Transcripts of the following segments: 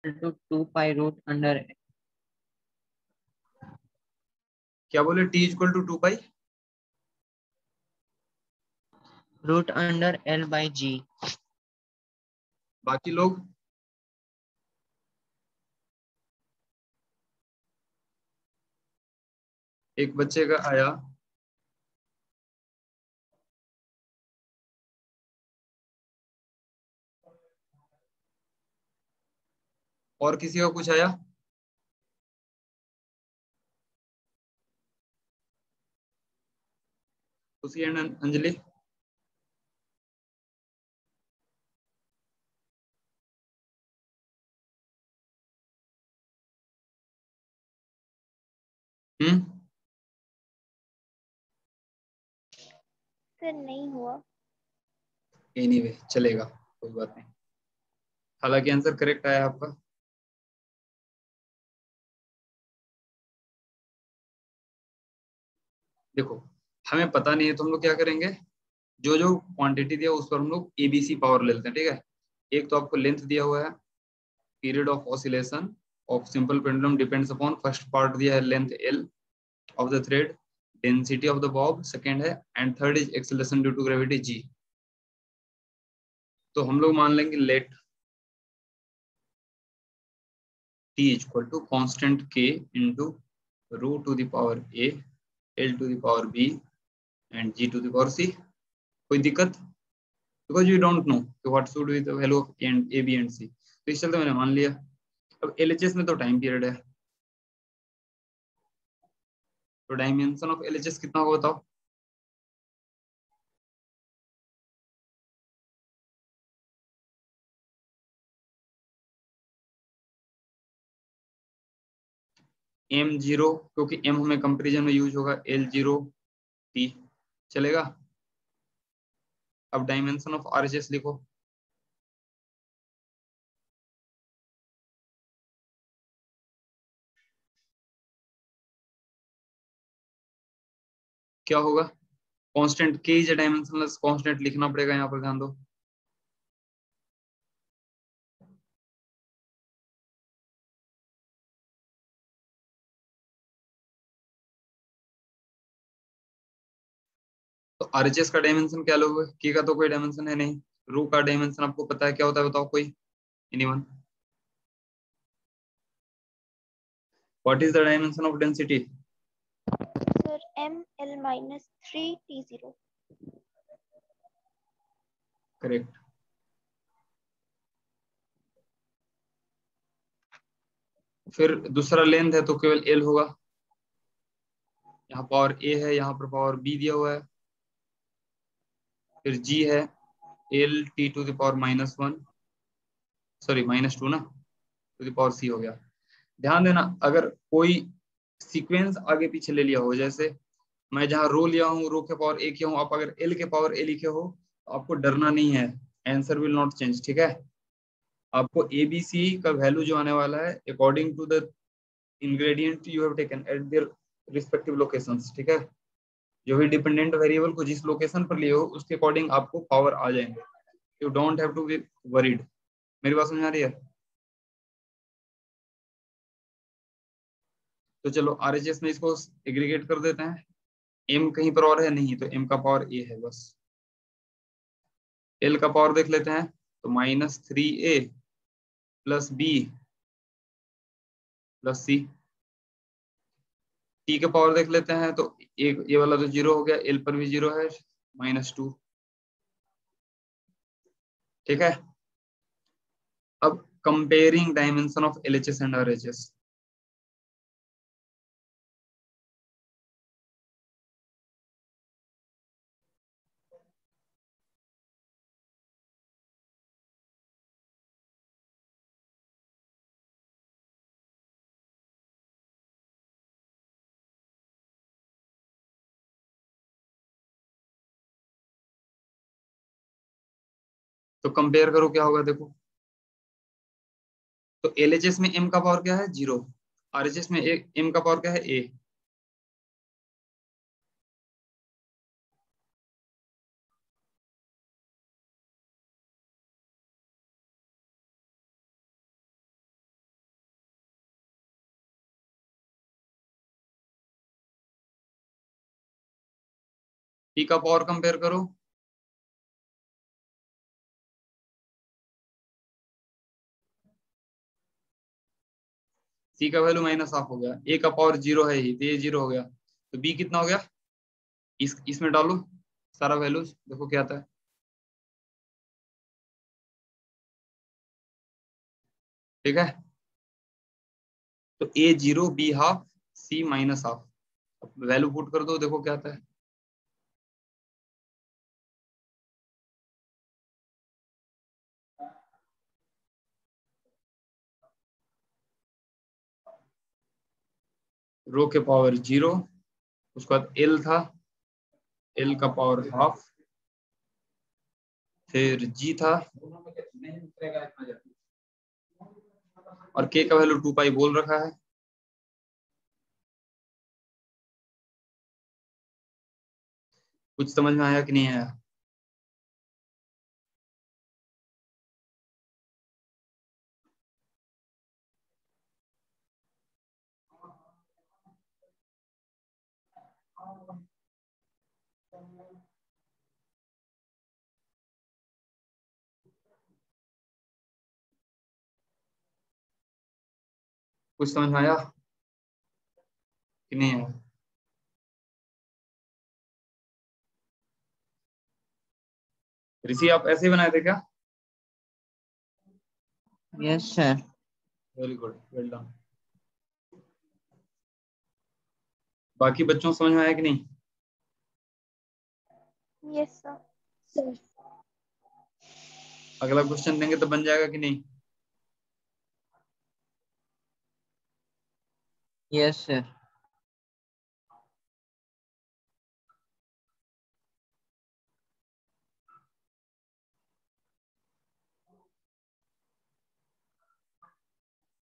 To 2 pi root under क्या बोले? T equal to 2 pi root under L by g. बाकी लोग? एक बच्चे का आया, और किसी का कुछ आया? उसी एंड अंजलि? सर नहीं हुआ। एनीवे चलेगा, कोई बात नहीं। हालांकि आंसर करेक्ट आया आपका। देखो, हमें पता नहीं है तो हम लोग क्या करेंगे, जो जो क्वांटिटी दिया उस पर हम लोग एबीसी पावर ले लेते हैं, ठीक है। एक तो आपको लेंथ दिया हुआ है, period of oscillation of simple pendulum depends upon, first part दिया है length L of the thread, density of the bob second है, and third is acceleration due to gravity g. तो हम लोग मान लेंगे let T equal to constant के into rho to the power a, L to the power b and g to the power c. कोई दिक्कत? Because you don't know what should be the value of and a b and c, तो इस चलते मैंने मान लिया। अब LHS में तो टाइम पीरियड है, तो डायमेंशन ऑफ एलएचएस कितना होगा बताओ? एम जीरो, क्योंकि एम हमें कंपेरिजन में यूज होगा, एल जीरो टी, चलेगा। अब डायमेंशन ऑफ आरएचएस लिखो। क्या होगा? कांस्टेंट के इज डायमेंशनलेस कांस्टेंट लिखना पड़ेगा यहाँ पर, ध्यान दो। तो आरएचएस का डायमेंशन क्या लोगे? के का तो कोई डायमेंशन है नहीं। रो का डायमेंशन आपको पता है क्या होता है, बताओ कोई, anyone? What is the dimension of density? Sir M L minus 3 T0। Correct. फिर दूसरा लेंथ है तो केवल एल होगा, यहाँ पावर ए है, यहाँ पर पावर बी दिया हुआ है, फिर जी है, L T to the power -1, sorry -2 ना, टू द पावर सी हो गया। ध्यान देना, अगर कोई सीक्वेंस आगे पीछे ले लिया हो, जैसे मैं जहाँ रो लिया हूँ, रो के पावर ए किया हूँ, आप अगर एल के पावर ए लिखे हो तो आपको डरना नहीं है, आंसर विल नॉट चेंज, ठीक है। आपको ए बी सी का वैल्यू जो आने वाला है according to the ingredient you have taken at their respective locations, ठीक है। जो भी डिपेंडेंट वेरिएबल को जिस लोकेशन पर लिए हो उसके अकॉर्डिंग आपको पावर आ जाएंगे, you don't have to be worried. मेरी बात समझ आ रही है? तो चलो आरएचएस में इसको एग्रीगेट कर देते हैं। एम कहीं पर और है नहीं, तो एम का पावर ए है बस। एल का पावर देख लेते हैं, तो -3a प्लस बी प्लस सी। टी का पावर देख लेते हैं, तो एक ये वाला तो जीरो हो गया, एल पर भी जीरो है, -2, ठीक है। अब comparing dimension of LHS and RHS. तो कंपेयर करो क्या होगा, देखो। तो एलएचएस में एम का पावर क्या है? 0। आरएचएस में एम का पावर क्या है? ए। टी का पावर कंपेयर करो, सी का वैल्यू माइनस हाफ हो गया, ए का पावर 0 है ही तो ये 0 हो गया, तो बी कितना हो गया, इसमें डालो सारा वैल्यूज, देखो क्या आता है। ठीक है, तो ए 0, be half, C minus half, value put कर दो, देखो क्या आता है। रो के पावर 0, उसके बाद एल था, एल का पावर हाफ, फिर जी था, और के का वैल्यू 2 पाई बोल रखा है। कुछ समझ में आया कि नहीं आया? कुछ समझ में आया कि नहीं आया? ऋषि आप ऐसे ही बनाए थे क्या? Yes, sir. Very good, well done. बाकी बच्चों समझ में आया कि नहीं? Yes, sir. Sir. अगला क्वेश्चन देंगे तो बन जाएगा कि नहीं? Yes, sir.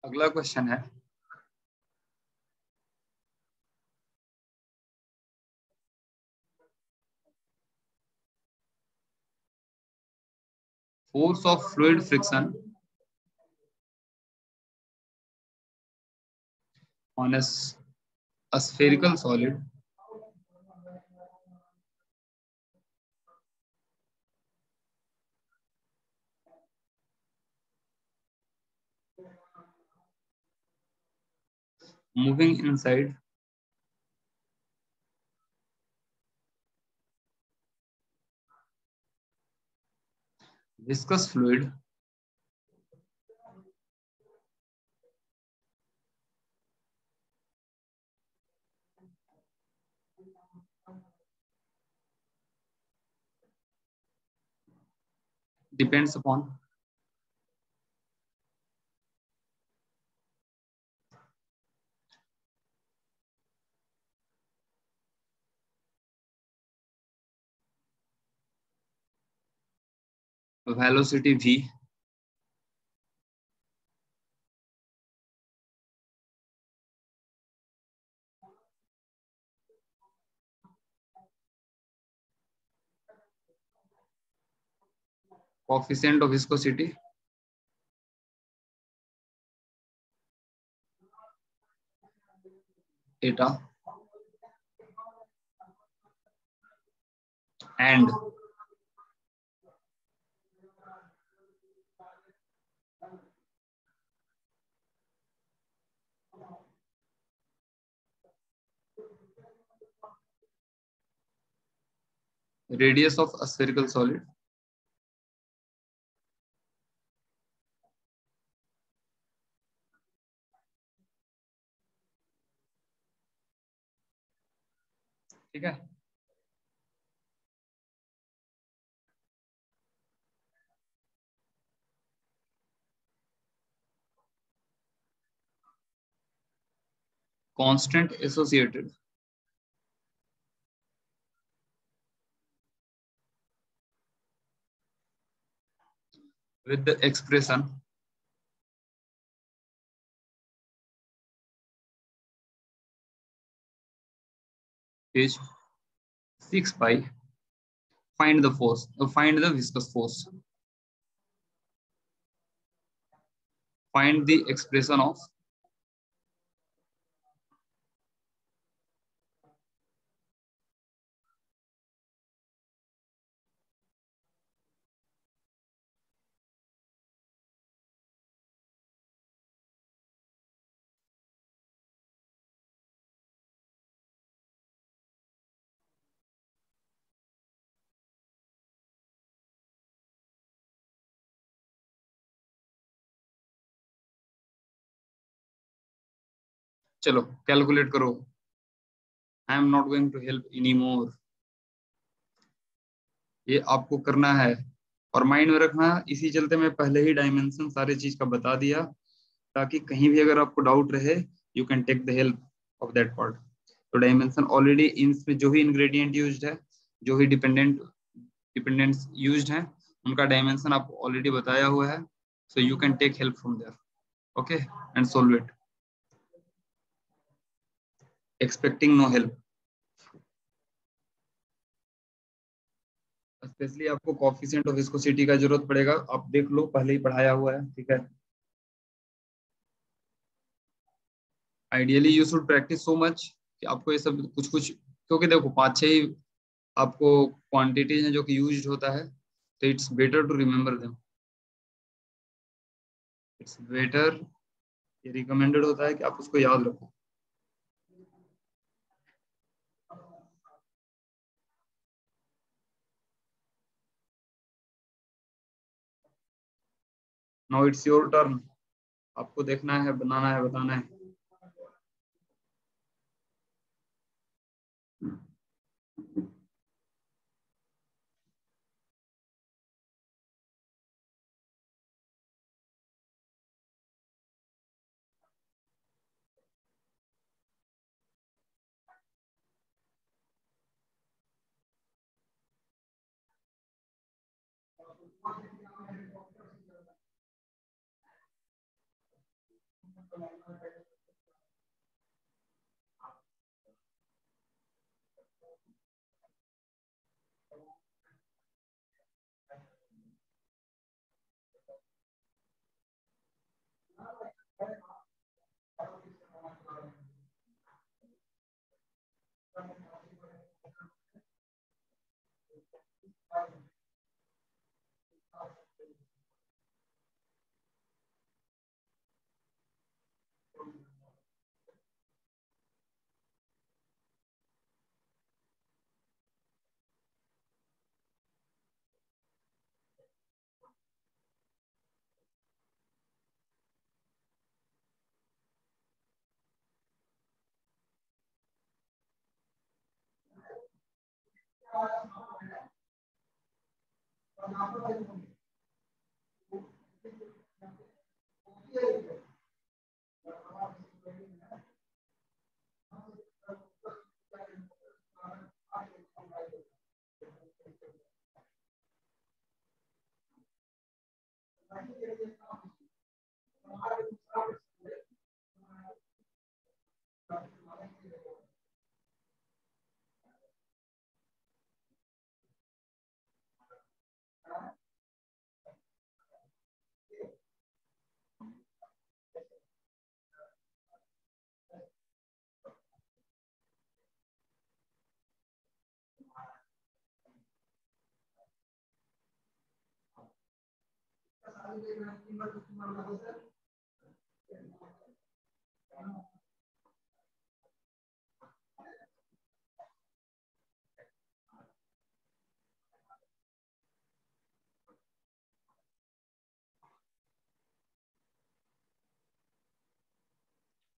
अगला क्वेश्चन है, force of fluid friction on a spherical solid moving inside viscous fluid depends upon velocity v, coefficient of viscosity, eta, and radius of a spherical solid. ठीक है, constant associated with the expression is 6 pi. Find the force, find the viscous force, find the expression of चलो calculate करो। I am not going to help any more. ये आपको करना है और mind में रखना। इसी चलते मैं पहले ही डायमेंशन सारे चीज का बता दिया, ताकि कहीं भी अगर आपको डाउट रहे you can take the help of that part. तो डायमेंशन ऑलरेडी इसमें जो भी इंग्रेडिएंट यूज्ड है, जो भी डिपेंडेंट्स यूज्ड हैं, उनका डायमेंशन आपको ऑलरेडी बताया हुआ है। So you can take help from there, okay, and solve it expecting no help. Specially आपको कोएफिशिएंट ऑफ विस्कोसिटी का जरूरत पड़ेगा, आप देख लो पहले ही पढ़ाया हुआ है, ठीक है। Ideally you should practice so much कि आपको ये सब कुछ कुछ, क्योंकि देखो 5-6 ही आपको क्वांटिटीज हैं जो कि यूज्ड होता है, तो it's better to remember them. It's better, ये रिकमेंडेड होता है कि आप उसको याद रखो। नाउ इट्स योर टर्न, आपको देखना है, बनाना है, बताना है।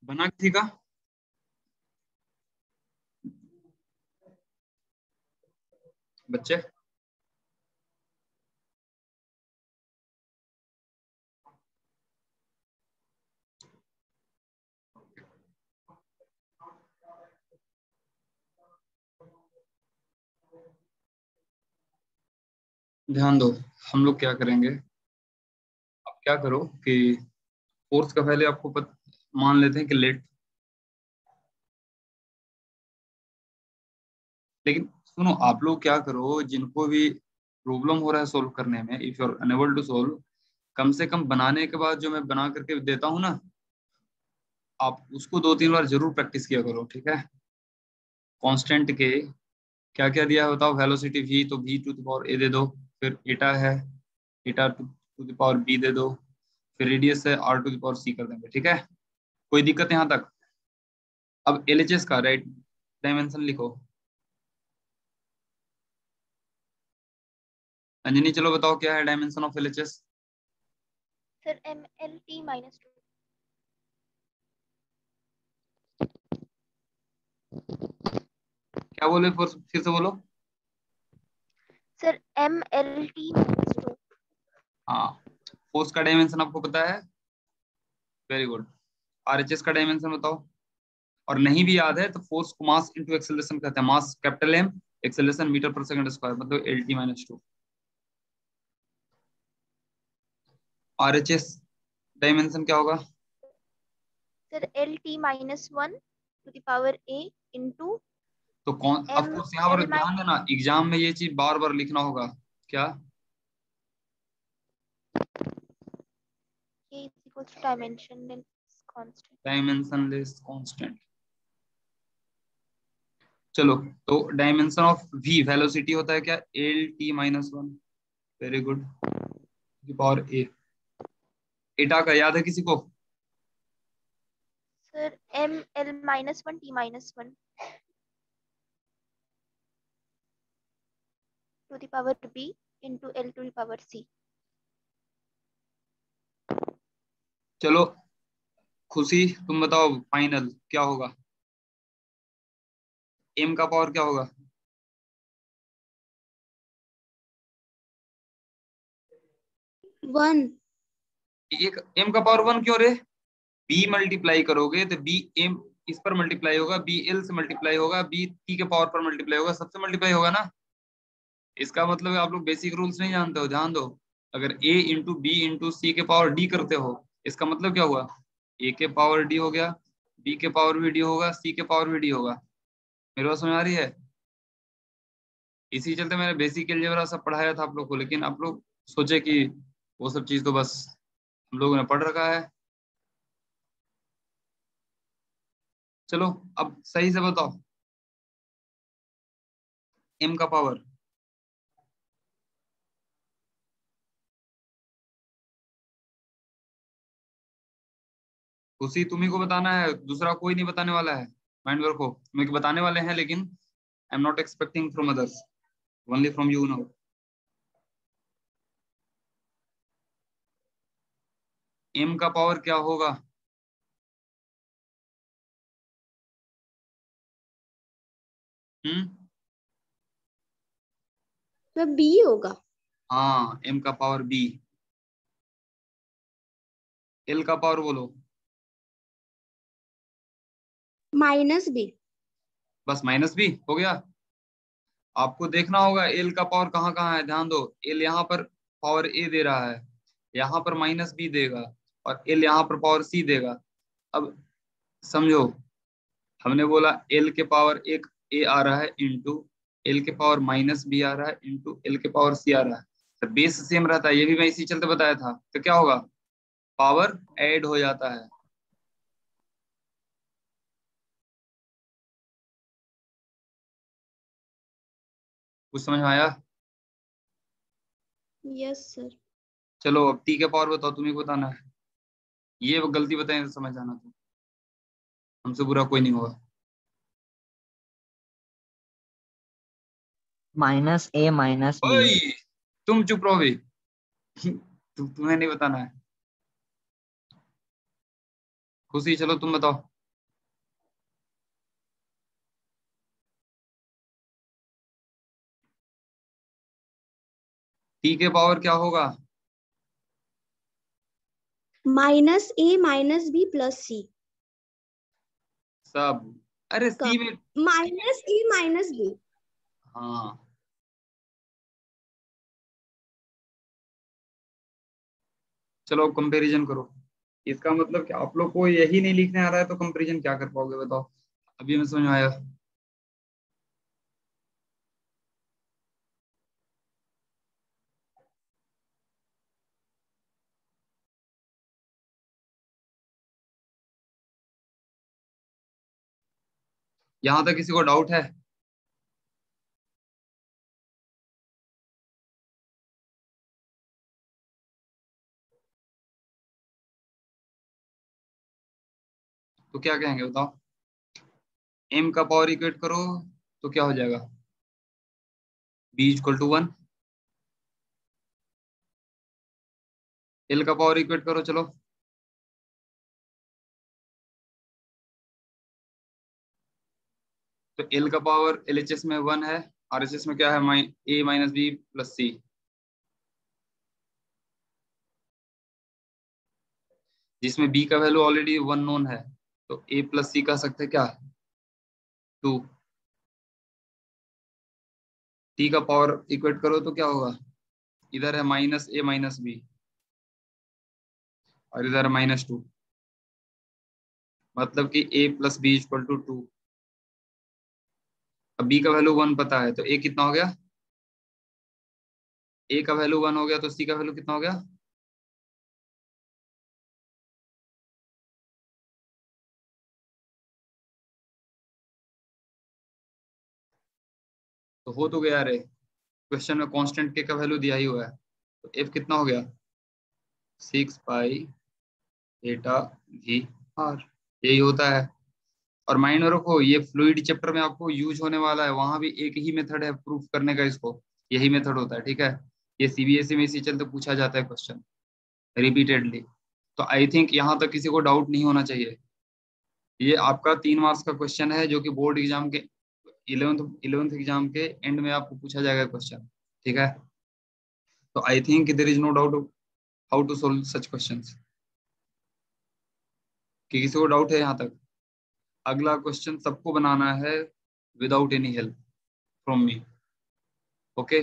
बना किसी का? बच्चे ध्यान दो, हम लोग क्या करेंगे, आप क्या करो कि फोर्स का पहले आपको मान लेते हैं कि लेट, लेकिन सुनो आप लोग क्या करो, जिनको भी प्रॉब्लम हो रहा है सोल्व करने में, if you are unable to solve, कम से कम बनाने के बाद जो मैं बना करके देता हूँ ना, आप उसको 2-3 बार जरूर प्रैक्टिस किया करो, ठीक है। कांस्टेंट के क्या क्या दिया है बताओ, वेलोसिटी v, तो v to the power a दे दो, फिर एटा है, eta to the power b दे दो, फिर रेडियस है r to the power c कर देंगे, ठीक है। कोई दिक्कत यहाँ तक? अब LHS का राइट डायमेंशन लिखो। अंजनी चलो बताओ क्या है dimension of LHS? Sir MLT -2। क्या बोले, फिर से बोलो। Sir MLT minus 2। हाँ, फोर्स का डायमेंशन आपको पता है, वेरी गुड। आरएचएस का डायमेंशन बताओ। और नहीं भी याद है तो फोर्स को मास इंटू एक्सेलरेशन कहते हैं, mass capital M, acceleration metre पर सेकंड स्क्वायर, मतलब LT-2। आरएचएस डायमेंशन क्या होगा? Sir LT minus 1 to the power A into तो कौन, एम ऑफ कोर्स यहाँ पर एल ध्यान देना, एग्जाम में ये चीज बार बार लिखना होगा। क्या? A is equal to dimensionless constant। Dimensionless constant. चलो, तो डायमेंशन ऑफ v वेलोसिटी होता है क्या? LT-1। Very good, power A. Eta का याद है किसी को? Sir ML minus 1 T minus 1 to the power B into L to the power C। चलो खुशी, तुम बताओ फाइनल क्या होगा? m का पावर क्या होगा? 1। एक m का पावर 1 क्यों रे? b मल्टीप्लाई करोगे तो b m इस पर मल्टीप्लाई होगा, b l से मल्टीप्लाई होगा, b t के पावर पर मल्टीप्लाई होगा, सबसे मल्टीप्लाई होगा ना। इसका मतलब है आप लोग बेसिक रूल्स नहीं जानते हो, ध्यान दो। अगर a इंटू बी इंटू सी के पावर d करते हो, इसका मतलब क्या हुआ? a के पावर d हो गया, b के पावर भी d होगा, c के पावर भी d होगा। मेरे बात समझ आ रही है? इसी चलते मैंने बेसिक अलजेब्रा सब पढ़ाया था आप लोग को, लेकिन आप लोग सोचे कि वो सब चीज तो बस हम लोगों ने पढ़ रखा है। चलो अब सही से बताओ, m का पावर। उसी तुम्ही को बताना है, दूसरा कोई नहीं बताने वाला है। माइंड वर्क हो, मैं बताने वाले हैं लेकिन आई am not expecting from others, only from you now. m का पावर क्या होगा? हम्म, तो B होगा। हाँ m का पावर b। l का पावर बोलो। -B। बस -b हो गया। आपको देखना होगा l का पावर कहाँ कहाँ है, ध्यान दो। l यहाँ पर पावर a दे रहा है, यहाँ पर -b देगा, और l यहाँ पर पावर c देगा। अब समझो, हमने बोला l के पावर एक a आ रहा है इंटू l के पावर -b आ रहा है इंटू l के पावर c आ रहा है, तो बेस सेम रहता है, ये भी मैं इसी चलते बताया था। तो क्या होगा? पावर ऐड हो जाता है। कुछ समझ में आया? Yes sir. चलो अब t के पावर बताओ, तुम्हें बताना है। ये गलती बताएं तो समझ जाना, तो हमसे बुरा कोई नहीं होगा। -A-B। ओए, तुम चुप रहो भी। तुम्हें नहीं बताना है। खुशी, चलो तुम बताओ। टी के पावर क्या होगा? -A - B + C सब, अरे का सी में। -A - B। हाँ, चलो कंपैरिजन करो। इसका मतलब कि आप लोग को यही नहीं लिखने आ रहा है तो कंपैरिजन क्या कर पाओगे बताओ? अभी हमें समझ में आया। यहाँ तक किसी को डाउट है? तो क्या कहेंगे बताओ? एम का पावर इक्वेट करो तो क्या हो जाएगा? b = 1। एल का पावर इक्वेट करो, चलो। तो एल का पावर एलएचएस में 1 है, आरएचएस में क्या है, ए माइनस बी प्लस सी। जिसमें बी का वैल्यू ऑलरेडी 1 नोन है, तो ए प्लस सी कह सकते हैं क्या, 2। टी का पावर इक्वेट करो तो क्या होगा, इधर है माइनस ए माइनस बी और इधर है -2, मतलब कि a plus b equal to 2। अब b का वैल्यू 1 पता है, तो a कितना हो गया, a का वैल्यू 1 हो गया, तो c का वैल्यू कितना हो गया, तो हो तो गया रे, क्वेश्चन में कांस्टेंट k का वैल्यू दिया ही हुआ है, तो f कितना हो गया, 6 पाई एटा v r, यही होता है। और माइंड में रखो, ये फ्लूइड चैप्टर में आपको यूज होने वाला है, वहां भी एक ही मेथड है प्रूफ करने का, इसको यही मेथड होता है, ठीक है। ये सीबीएसई में इसी चलते पूछा जाता है क्वेश्चन रिपीटेडली। तो आई थिंक यहाँ तक किसी को डाउट नहीं होना चाहिए। ये आपका 3 मार्क्स का क्वेश्चन है, जो कि बोर्ड एग्जाम के 11th एग्जाम के एंड में आपको पूछा जाएगा क्वेश्चन, ठीक है। तो I think there is no doubt how to solve such questions. कि किसी को डाउट है यहाँ तक? अगला क्वेश्चन सबको बनाना है without any help from me, okay.